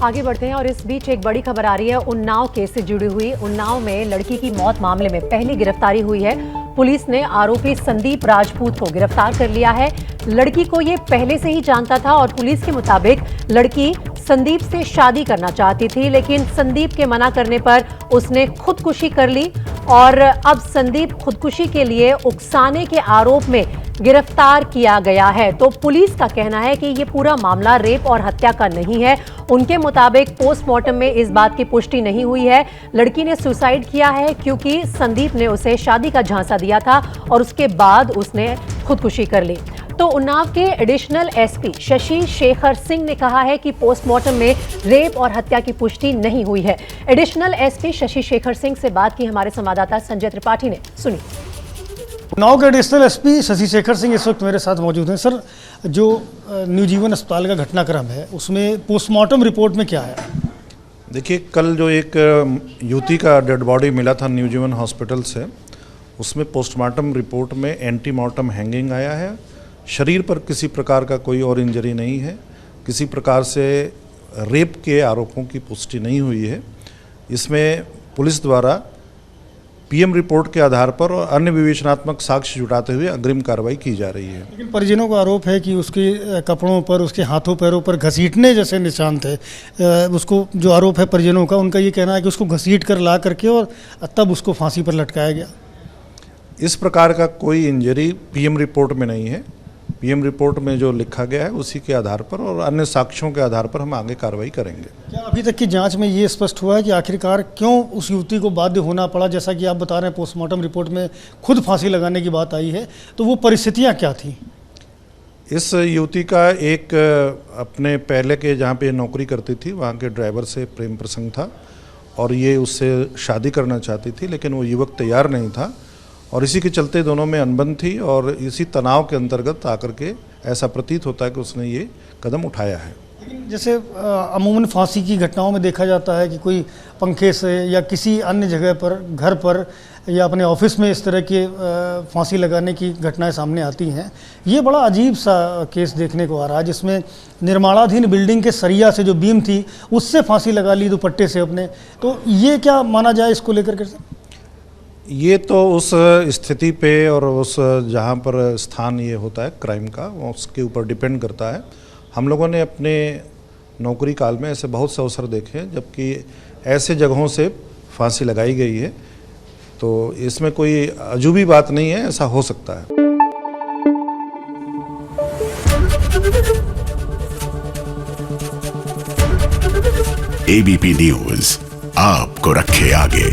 आगे बढ़ते हैं और इस बीच एक बड़ी खबर आ रही है उन्नाव केस से जुड़ी हुई। उन्नाव में लड़की की मौत मामले में पहली गिरफ्तारी हुई है। पुलिस ने आरोपी संदीप राजपूत को गिरफ्तार कर लिया है। लड़की को ये पहले से ही जानता था और पुलिस के मुताबिक लड़की संदीप से शादी करना चाहती थी, लेकिन संदीप के मना करने पर उसने खुदकुशी कर ली और अब संदीप खुदकुशी के लिए उकसाने के आरोप में गिरफ्तार किया गया है। तो पुलिस का कहना है कि ये पूरा मामला रेप और हत्या का नहीं है। उनके मुताबिक पोस्टमार्टम में इस बात की पुष्टि नहीं हुई है। लड़की ने सुसाइड किया है क्योंकि संदीप ने उसे शादी का झांसा दिया था और उसके बाद उसने खुदकुशी कर ली। तो उन्नाव के एडिशनल एसपी शशि शेखर सिंह ने कहा है कि पोस्टमार्टम में रेप और हत्या की पुष्टि नहीं हुई है। एडिशनल एसपी शशि शेखर सिंह से बात की हमारे संवाददाता संजय त्रिपाठी ने, सुनी। उन्नाव के एडिशनल एसपी शशि शेखर सिंह इस वक्त मेरे साथ मौजूद हैं। सर, जो न्यू जीवन अस्पताल का घटनाक्रम है उसमें पोस्टमार्टम रिपोर्ट में क्या है? देखिए, कल जो एक युवती का डेड बॉडी मिला था न्यू जीवन हॉस्पिटल से, उसमें पोस्टमार्टम रिपोर्ट में एंटीमार्टम हैंगिंग आया है। शरीर पर किसी प्रकार का कोई और इंजरी नहीं है। किसी प्रकार से रेप के आरोपों की पुष्टि नहीं हुई है। इसमें पुलिस द्वारा पीएम रिपोर्ट के आधार पर और अन्य विवेचनात्मक साक्ष्य जुटाते हुए अग्रिम कार्रवाई की जा रही है। लेकिन परिजनों का आरोप है कि उसके कपड़ों पर, उसके हाथों पैरों पर घसीटने जैसे निशान थे। उसको जो आरोप है परिजनों का, उनका ये कहना है कि उसको घसीट कर ला करके और तब उसको फांसी पर लटकाया गया। इस प्रकार का कोई इंजरी पीएम रिपोर्ट में नहीं है। पीएम रिपोर्ट में जो लिखा गया है उसी के आधार पर और अन्य साक्ष्यों के आधार पर हम आगे कार्रवाई करेंगे। क्या अभी तक की जांच में ये स्पष्ट हुआ है कि आखिरकार क्यों उस युवती को बाध्य होना पड़ा? जैसा कि आप बता रहे हैं पोस्टमार्टम रिपोर्ट में खुद फांसी लगाने की बात आई है, तो वो परिस्थितियां क्या थी? इस युवती का एक अपने पहले के जहाँ पे नौकरी करती थी वहाँ के ड्राइवर से प्रेम प्रसंग था और ये उससे शादी करना चाहती थी, लेकिन वो युवक तैयार नहीं था और इसी के चलते दोनों में अनबन थी और इसी तनाव के अंतर्गत आकर के ऐसा प्रतीत होता है कि उसने ये कदम उठाया है। लेकिन जैसे अमूमन फांसी की घटनाओं में देखा जाता है कि कोई पंखे से या किसी अन्य जगह पर, घर पर या अपने ऑफिस में इस तरह के फांसी लगाने की घटनाएं सामने आती हैं। ये बड़ा अजीब सा केस देखने को आ रहा है जिसमें निर्माणाधीन बिल्डिंग के सरिया से जो बीम थी उससे फांसी लगा ली दुपट्टे से अपने। तो ये क्या माना जाए इसको लेकर के? ये तो उस स्थिति पे और उस जहाँ पर स्थान ये होता है क्राइम का, उसके ऊपर डिपेंड करता है। हम लोगों ने अपने नौकरी काल में ऐसे बहुत से अवसर देखे हैं जबकि ऐसे जगहों से फांसी लगाई गई है, तो इसमें कोई अजूबी बात नहीं है, ऐसा हो सकता है। एबीपी न्यूज़ आपको रखे आगे।